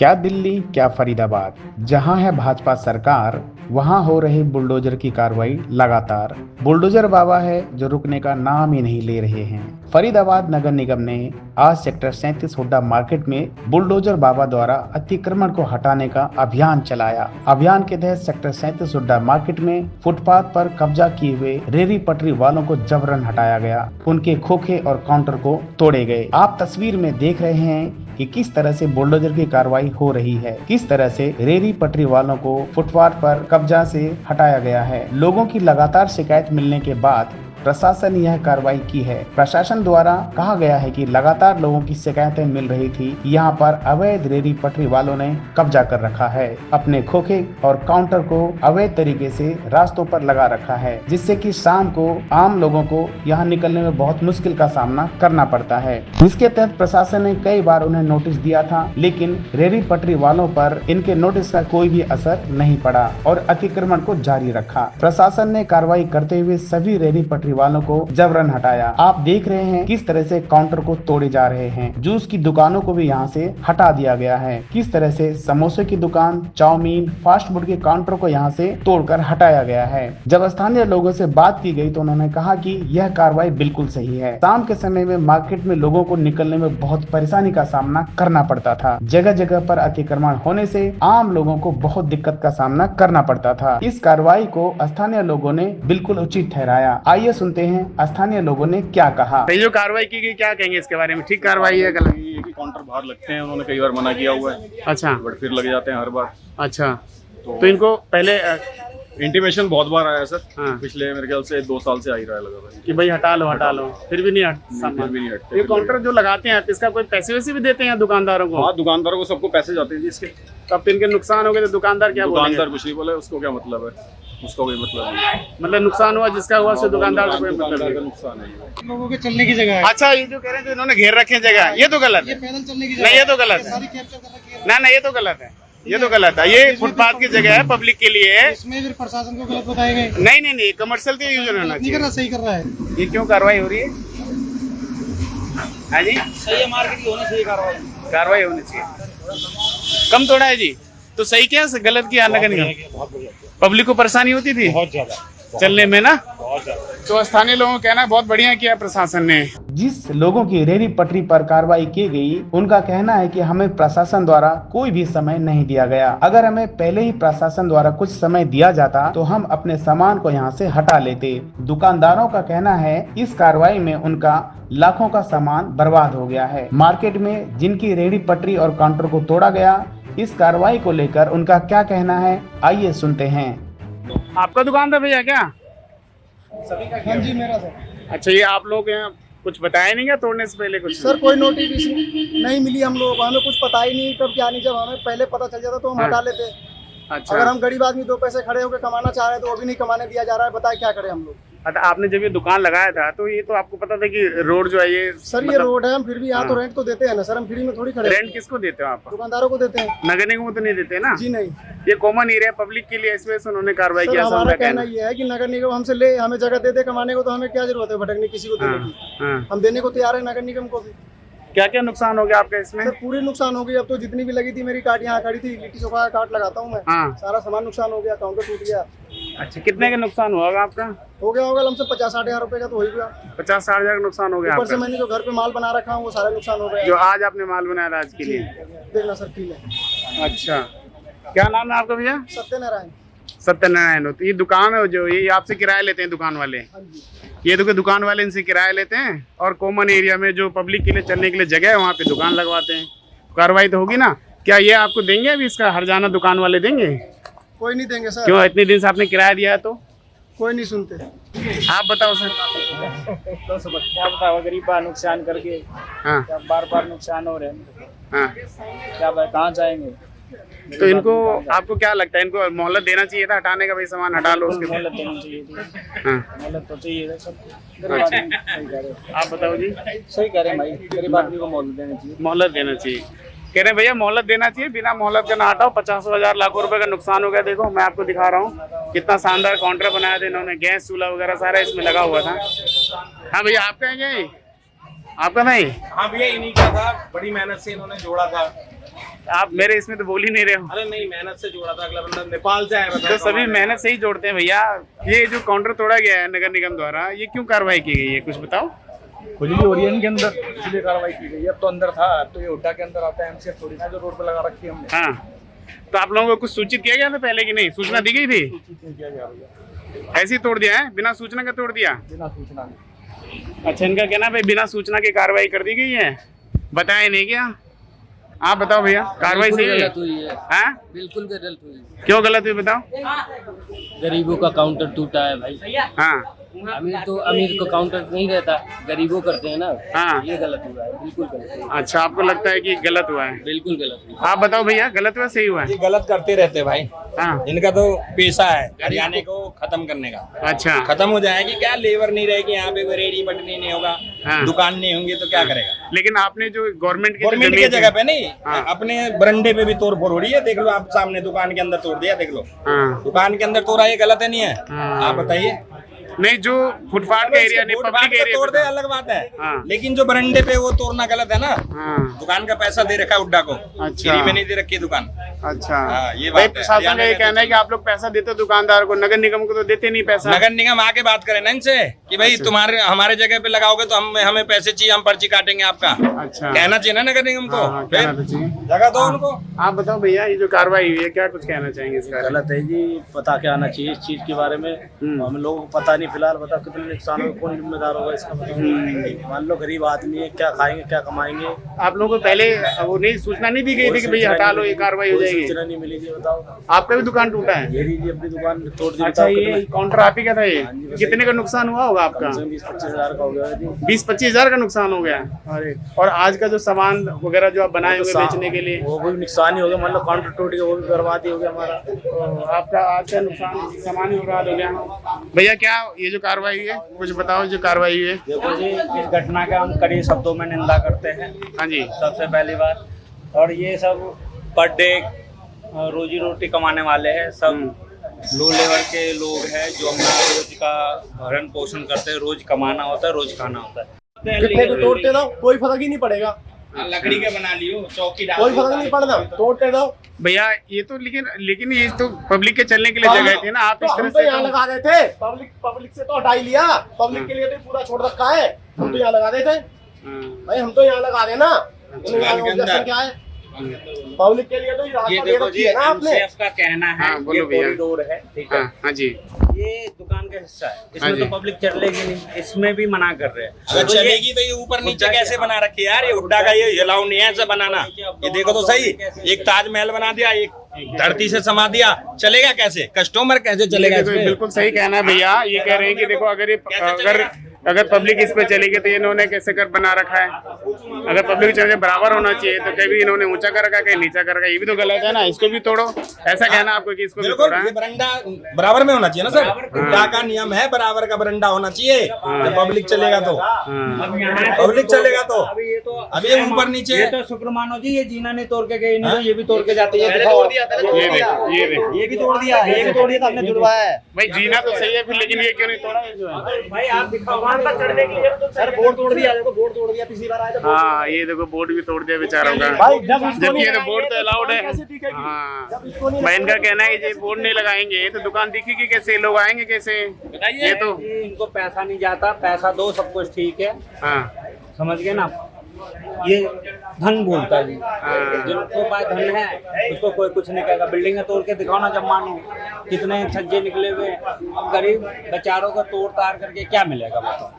क्या दिल्ली क्या फरीदाबाद, जहां है भाजपा सरकार वहां हो रही बुलडोजर की कार्रवाई लगातार। बुलडोजर बाबा है जो रुकने का नाम ही नहीं ले रहे हैं। फरीदाबाद नगर निगम ने आज सेक्टर 37 हुड्डा मार्केट में बुलडोजर बाबा द्वारा अतिक्रमण को हटाने का अभियान चलाया। अभियान के तहत सेक्टर 37 हुड्डा मार्केट में फुटपाथ पर कब्जा किए हुए रेहड़ी पटरी वालों को जबरन हटाया गया। उनके खोखे और काउंटर को तोड़े गए। आप तस्वीर में देख रहे हैं कि किस तरह से बुलडोजर की कार्रवाई हो रही है, किस तरह से रेहड़ी पटरी वालों को फुटपाथ पर कब्जा से हटाया गया है। लोगों की लगातार शिकायत मिलने के बाद प्रशासन ने यह कार्रवाई की है। प्रशासन द्वारा कहा गया है कि लगातार लोगों की शिकायतें मिल रही थी। यहाँ पर अवैध रेहड़ी पटरी वालों ने कब्जा कर रखा है। अपने खोखे और काउंटर को अवैध तरीके से रास्तों पर लगा रखा है, जिससे कि शाम को आम लोगों को यहाँ निकलने में बहुत मुश्किल का सामना करना पड़ता है। इसके तहत प्रशासन ने कई बार उन्हें नोटिस दिया था, लेकिन रेहड़ी पटरी वालों पर इनके नोटिस का कोई भी असर नहीं पड़ा और अतिक्रमण को जारी रखा। प्रशासन ने कार्रवाई करते हुए सभी रेहड़ी पटरी वालों को जबरन हटाया। आप देख रहे हैं किस तरह से काउंटर को तोड़े जा रहे हैं। जूस की दुकानों को भी यहाँ से हटा दिया गया है। किस तरह से समोसे की दुकान, चाउमीन, फास्ट फूड के काउंटर को यहाँ से तोड़कर हटाया गया है। जब स्थानीय लोगों से बात की गई तो उन्होंने कहा कि यह कार्रवाई बिल्कुल सही है। शाम के समय में मार्केट में लोगों को निकलने में बहुत परेशानी का सामना करना पड़ता था। जगह जगह पर अतिक्रमण होने से आम लोगों को बहुत दिक्कत का सामना करना पड़ता था। इस कार्रवाई को स्थानीय लोगों ने बिल्कुल उचित ठहराया। आइए सुनते हैं स्थानीय लोगों ने क्या कहा। ये जो कार्रवाई की गई, क्या कहेंगे इसके बारे में? ठीक कार्रवाई है, गलत? ये कि काउंटर बाहर लगते हैं, उन्होंने कई बार मना किया हुआ है। अच्छा, बट फिर लग जाते हैं हर बार। अच्छा। तो इनको पहले इंटीमेशन बहुत बार आया सर। हाँ। पिछले मेरे ख्याल से 2 साल से आ ही रहा है लगा हुआ है। कि भाई हटा लो, फिर भी नहीं फिर भी नहीं हटते। ये काउंटर जो लगाते हैं इसका कोई पैसे वैसे भी देते हैं दुकानदारों को? हाँ, दुकानदारों को सबको पैसे जाते हैं जी इसके। तब इनके नुकसान हो गए तो दुकानदार क्या बोलेंगे? दुकानदार कुछ नहीं बोले, उसको क्या मतलब है? उसका कोई मतलब नहीं। मतलब नुकसान हुआ जिसका हुआ उससे दुकानदार को कोई मतलब दुकानदार का नहीं। नुकसान है। लोगों के चलने की जगह है। अच्छा, ये जो कह रहे हैं जो इन्होंने घेर रखे हैं जगह, ये तो गलत ये है। पैदल चलने की जगह नहीं, ये तो गलत है। सारी कैप्चर कर रखी है। ना, ये तो गलत है। ये तो गलत है। ये फुटपाथ की जगह है, पब्लिक के लिए है। इसमें फिर प्रशासन को गलत बताए गए। नहीं, कमर्शियल तो यूज होना नहीं कर चाहिए। रहा, सही कर रहा है। ये क्यों कार्रवाई हो रही है? हाँ जी, सही है, मार्केट की होनी चाहिए कार्रवाई होनी चाहिए। कम तोड़ा है जी, तो सही क्या गलत किया नगर निगम? पब्लिक को परेशानी होती थी बहुत ज्यादा चलने में ना, बहुत ज्यादा। तो स्थानीय लोगों का कहना है बहुत बढ़िया किया प्रशासन ने। जिस लोगों की रेहड़ी पटरी पर कार्रवाई की गई, उनका कहना है कि हमें प्रशासन द्वारा कोई भी समय नहीं दिया गया। अगर हमें पहले ही प्रशासन द्वारा कुछ समय दिया जाता तो हम अपने सामान को यहाँ से हटा लेते। दुकानदारों का कहना है इस कार्रवाई में उनका लाखों का सामान बर्बाद हो गया है। मार्केट में जिनकी रेहड़ी पटरी और काउंटर को तोड़ा गया, इस कार्रवाई को लेकर उनका क्या कहना है, आइए सुनते हैं। आपका दुकान था भैया क्या? हाँ जी, मेरा सर। अच्छा, ये आप लोग यहाँ कुछ बताया नहीं क्या तोड़ने से पहले कुछ? सर कोई नोटिस नहीं मिली हम लोगों को, हमें कुछ पता ही नहीं कब क्या नहीं। जब हमें पहले पता चल जाता तो हम हटा लेते। अच्छा, अगर हम गरीब आदमी 2 पैसे खड़े होकर कमाना चाह रहे हैं तो वो भी नहीं कमाने दिया जा रहा है। बताए क्या करें हम लोग। अच्छा, आपने जब ये दुकान लगाया था तो ये तो आपको पता था कि रोड जो है ये सर ये रोड है, हम फिर भी यहाँ तो रेंट तो देते हैं ना सर। हम फ्री में थोड़ी खड़े हैं। रेंट किसको देते हो आप? दुकानदारों को देते हैं। नगर निगम को तो नहीं देते ना? जी नहीं ये कॉमन एरिया पब्लिक के लिए, इस वजह से उन्होंने कार्रवाई सर, किया। हमारा कहना ये है कि नगर निगम हमसे ले, हमें जगह दे दे कमाने को, तो हमें क्या जरूरत है भटकने किसी को देने की। हाँ। हम देने को तैयार है नगर निगम को भी। क्या क्या नुकसान हो गया आपका इसमें? सर पूरी नुकसान हो गई। अब तो जितनी भी लगी थी, मेरी काट यहाँ खड़ी थी, लिट्टी चोखा का काट लगाता हूँ मैं। हाँ। सारा सामान नुकसान हो गया, काउंटर टूट गया। अच्छा, कितने का नुकसान हुआ होगा आपका? हो गया होगा हमसे 50-60 हजार रुपए का तो हो ही गया। 50-60 हजार का नुकसान हो गया ऊपर से आपका? मैंने जो घर पे माल बना रखा हूँ वो सारा नुकसान हो जो गया। आज आपने माल बनाया था आज के लिए? देखना सर, ठीक है। अच्छा, क्या नाम है आपका भैया? सत्यनारायण। सत्यनारायण। तो ये दुकान है जो ये आपसे किराया लेते हैं दुकान वाले? हाँ जी। ये तो दुकान वाले इनसे किराया लेते हैं और कॉमन एरिया में जो पब्लिक के लिए चलने के लिए जगह है वहाँ पे दुकान लगवाते हैं। कार्रवाई तो होगी ना? क्या ये आपको देंगे अभी इसका हर्जाना दुकान वाले देंगे? कोई नहीं देंगे सर। क्यों, इतने दिन से आपने किराया दिया है तो? कोई नहीं सुनते। आप बताओ सर। क्या बताओ, गरीब का नुकसान करके हाँ, बार बार नुकसान हो रहे हैं। हाँ। क्या भाई, कहाँ जाएंगे? तो इनको, आपको क्या लगता है, इनको मोहलत देना चाहिए था हटाने का? भाई सामान हटा लो उसके। मोहलत देनी चाहिए थी। हाँ, मोहलत तो चाहिए सब। गरीब आदमी सही कह रहे हो। आप बताओ जी। सही कह रहे हैं भाई, गरीब आदमी को मोहलत देनी चाहिए। मोहलत देना चाहिए। कह रहे हैं भैया मोहलत देना चाहिए, बिना मोहलत का ना हटाओ। 50,000 लाखों रुपए का नुकसान हो गया। देखो मैं आपको दिखा रहा हूँ कितना शानदार काउंटर बनाया था इन्होंने। गैस चूल्हा वगैरह सारा इसमें लगा हुआ था। हाँ भैया, आपका है क्या ये? आपका नहीं? हाँ भैया, इन्हीं का था, बड़ी मेहनत से इन्होंने जोड़ा था। आप मेरे इसमें तो बोल ही नहीं रहे हो। अरे नहीं, मेहनत से जोड़ा था, अगला बंदा नेपाल से आया तो सभी मेहनत से ही जोड़ते हैं भैया। ये जो काउंटर तोड़ा गया है नगर निगम द्वारा, ये क्यों कार्रवाई की गई है, कुछ बताओ। खुजली हो रही है इनके अंदर, इसलिए कार्रवाई की गई है। अब तो अंदर था, अब तो ये हुड्डा के अंदर आता है। एमसीएफ थोड़ी ना जो रोड पे लगा रखी है हमने। हाँ, तो आप लोगों को कुछ सूचित किया गया था पहले कि नहीं, सूचना दी गई थी? किया गया भैया, ऐसे ही तोड़ दिया है, बिना सूचना का तोड़ दिया। बिना सूचना के। अच्छा, इनका कहना भाई बिना सूचना की कार्रवाई कर दी गई है, बताया नहीं क्या? आप बताओ भैया, कार्रवाई सही गलत हुई है, हाँ? बिल्कुल गलत हुई है। क्यों गलत हुई बताओ। गरीबों का काउंटर टूटा है भाई। हाँ अमीर को काउंटर नहीं रहता, गरीबों करते हैं ना। हाँ। ये गलत हुआ है, बिल्कुल गलत हुआ है। अच्छा, आपको लगता है कि गलत हुआ है? बिल्कुल गलत हुआ आप बताओ भैया, गलत हुआ सही हुआ है? ये गलत करते रहते भाई। हाँ। इनका तो पेशा है हरियाणा को खत्म करने का। अच्छा, खत्म हो जाएगी क्या, लेबर नहीं रहेगी यहाँ पे, रेडी बटनी नहीं होगा, हाँ। दुकान नहीं होंगे तो क्या करेगा। लेकिन आपने जो गवर्नमेंट गवर्नमेंट की जगह पे नहीं, हाँ। अपने बरंडे पे भी तोड़ फोड़ हो रही है, देख लो आप सामने दुकान के अंदर तोड़ दिया, देख लो हाँ। दुकान के अंदर तोड़ा, ये गलत है नहीं है? हाँ। आप बताइए। नहीं, जो फुटपाथ का एरिया नहीं, पब्लिक एरिया तोड़ दे अलग बात है, हाँ। लेकिन जो बरंडे पे वो तोड़ना गलत है ना। हाँ। दुकान का पैसा दे रखा है हुड्डा को, अच्छा। फ्री में नहीं दे रखी है दुकान। अच्छा, हाँ, ये भाई बात है। प्रशासन का ये हरियाणा कहना है कि आप लोग पैसा देते हो दुकानदार को, नगर निगम को तो देते नहीं पैसा। नगर निगम आके बात करे ना इनसे कि भाई अच्छा। तुम्हारे हमारे जगह पे लगाओगे तो हमें पैसे चाहिए, हम पर्ची काटेंगे आपका। अच्छा, कहना चाहिए ना नगर निगम को, हाँ, कहना तो चाहिए। जगह दो उनको। आप बताओ भैया, ये जो कार्रवाई हुई है, क्या कुछ कहना चाहेंगे इस बारे में? गलत है जी, पता क्या आना चाहिए इस चीज के बारे में। हम लोगों को पता नहीं फिलहाल, बताओ कितने नुकसान होगा, कौन जिम्मेदार होगा इसका, बताओ। मान लो गरीब आदमी है, क्या खाएंगे क्या कमाएंगे। आप लोगों को पहले वो नहीं सूचना नहीं दी गई थी कि भैया हटा लो, ये कार्रवाई हो कोई जाएगी? सूचना नहीं मिली जी, बताओ। आपका भी दुकान टूटा है? ये लीजिए अपनी दुकान तोड़ दी। अच्छा, ये काउंटर आप ही का था ये? हाँ जी, कितने का नुकसान हुआ होगा आपका? 20-25 हजार का हो गया जी। 20-25 हजार का नुकसान हो गया। अरे, और आज का जो सामान वगैरह जो आप बनाए हुए बेचने के लिए, वो भी नुकसान ही हो गया। मान लो काउंटर टूट गया, वो भी बर्बाद ही हो गया हमारा। तो आपका आज का नुकसान, सामान ही बर्बाद हो गया। भैया, क्या ये जो कार्रवाई हुई है, कुछ बताओ जो कार्रवाई हुई है। देखो जी, इस घटना का हम कड़ी शब्दों में निंदा करते हैं, हाँ जी। सबसे पहली बात। और ये सब पर डे रोजी रोटी कमाने वाले हैं, सब लो लेवल के लोग हैं जो अपना रोज का भरण पोषण करते हैं। रोज कमाना होता है, रोज खाना होता है। कितने को तोड़ते रहो, कोई फर्क ही नहीं पड़ेगा, लकड़ी का बना लियो, चौकी डाल कोई दियो। फर्क नहीं पड़ना, तोड़ते रहो। भैया, ये तो लेकिन ये तो पब्लिक के चलने के लिए जगह थी ना, आप इस तो तरह हम तो से यहाँ लगा रहे थे, पब्लिक से तो हटा ही लिया, पब्लिक के लिए तो पूरा छोड़ रखा है। हम तो यहाँ लगा रहे थे भाई, हम तो यहाँ लगा रहे ना। ऑब्जेक्शन क्या है? पब्लिक के लिए तो ये रास्ता दे रखी है ना आपने। एमसीएफ का कहना है हाँ, बोलो ये भैया। कॉरिडोर है, ठीक है, हाँ, हाँ जी। ये दुकान का हिस्सा है, हाँ इसमें जी। तो पब्लिक चलेगी नहीं, इसमें भी मना कर रहे हैं। अगर तो ये- चलेगी तो ये ऊपर नीचे कैसे बना रखी है यार, ये हुड्डा का ये अलाउ नहीं है ऐसा बनाना। ये देखो तो सही, एक ताजमहल बना दिया, एक धरती से समा दिया, चलेगा कैसे? कस्टमर कैसे चलेगा देखो, इसमें? बिल्कुल सही कहना है भैया। ये कह रहे हैं कि देखो, अगर पब्लिक इस पे चलेगी तो इन्होंने कैसे कर बना रखा है। अगर पब्लिक चले बराबर होना चाहिए, तो कभी इन्होंने ऊंचा कर रखा, कहीं नीचा कर रखा, ये भी तो गलत है ना। इसको भी तोड़ो, ऐसा कहना आपको कि इसको भी बिल्कुल, तोड़ा है? ये बरंडा बराबर में होना चाहिए ना सर। हुड्डा का नियम है, बराबर का बरंडा होना चाहिए। जब पब्लिक चलेगा तो, पब्लिक चलेगा तो, अभी ये तो अब ये ऊपर नीचे ये तो शुक्र मानो जी, ये जीना नहीं तोड़ के गए, नहीं तो ये भी तोड़ के जाते। ये दिखाओ, ये देखो, ये भी तोड़ दिया, ये भी तोड़ दिया, तो हमने जुड़वाया है। भाई जीना तो सही है फिर, लेकिन ये क्यों नहीं तोड़ा है जो है? भाई आप दिखाओ, वहाँ तक चढ़ने के लिए सर बोर्ड तोड़ दिया, देखो बोर्ड तोड़ दिया, पिछली बार आया था। हाँ, ये देखो बोर्ड भी तोड़ दिया बेचारों का, भाई जब इसको जबकि नहीं ये तो बोर्ड तो लगाएंगे, अलाउड है। कैसे दिखेगी? हाँ, जब इसको नहीं भाई इनका कहना है कि ये बोर्ड नहीं लगाएंगे तो दुकान दिखेगी कैसे, लोग आएंगे कैसे? ये तो इनको पैसा नहीं जाता, पैसा दो, सब कुछ ठीक है, हाँ, समझ गए ना। ये धन बोलता है जी, हाँ। जिनको पास धन है उसको कोई कुछ नहीं कहेगा। बिल्डिंग तोड़ के दिखाओ ना, जब मानो कितने छज्जे निकले हुए, अब गरीब बेचारों को तोड़ ताड़ करके क्या मिलेगा बताओ।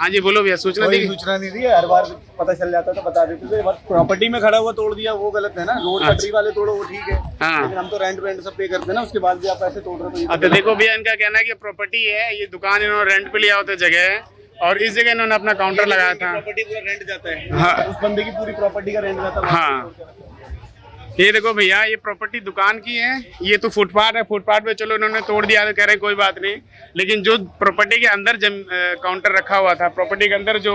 हाँ जी, बोलो भैया, सूचना दी? सूचना नहीं दी, हर बार पता चल जाता तो बता देते थे। प्रॉपर्टी में खड़ा हुआ तोड़ दिया, वो गलत है ना। रोड पटरी वाले तोड़ो वो ठीक है, हाँ। लेकिन हम तो रेंट सब पे करते हैं ना, उसके बाद भी आप ऐसे तोड़ रहे हो तो ये अब तो देखो भैया, इनका कहना है कि प्रॉपर्टी है, ये दुकान इन्होंने रेंट पे लिया होता जगह है, और इस जगह इन्होंने अपना काउंटर लगाया था। प्रॉपर्टी पूरा रेंट जाता है, हाँ, उस बंदे की पूरी प्रॉपर्टी का रेंट जाता है। हाँ, ये देखो भैया, ये प्रॉपर्टी दुकान की है, ये तो फुटपाथ है, फुटपाथ पे चलो इन्होंने तोड़ दिया तो कह रहे हैं कोई बात नहीं, लेकिन जो प्रॉपर्टी के अंदर काउंटर रखा हुआ था, प्रॉपर्टी के अंदर जो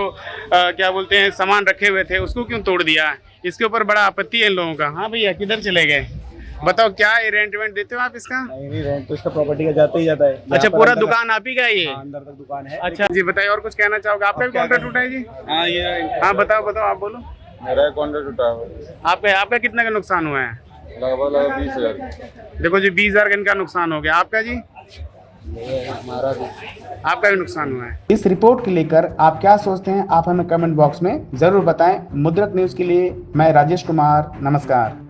क्या बोलते हैं सामान रखे हुए थे, उसको क्यों तोड़ दिया? इसके ऊपर बड़ा आपत्ति है इन लोगों का। हाँ भैया, किधर चले गए बताओ, क्या रेंट वेंट देते हो आप इसका? नहीं रेंट तो इसका प्रॉपर्टी का जाता ही जाता है। अच्छा, पूरा दुकान आप ही का है ये? अंदर तक दुकान है। अच्छा जी, बताइए और कुछ कहना चाहोगे? आपका भी काउंटर टूटा है जी? हाँ, ये हाँ, बताओ आप बोलो। मेरा कॉन्ट्रैक्ट टूटा हुआ है, आपका आपका कितने का नुकसान हुआ है? लगभग 20,000। देखो जी 20,000 का इनका नुकसान हो गया। आपका जी? आपका भी नुकसान हुआ है। इस रिपोर्ट को लेकर आप क्या सोचते हैं, आप हमें कमेंट बॉक्स में जरूर बताएं। मुद्रक न्यूज के लिए मैं राजेश कुमार, नमस्कार।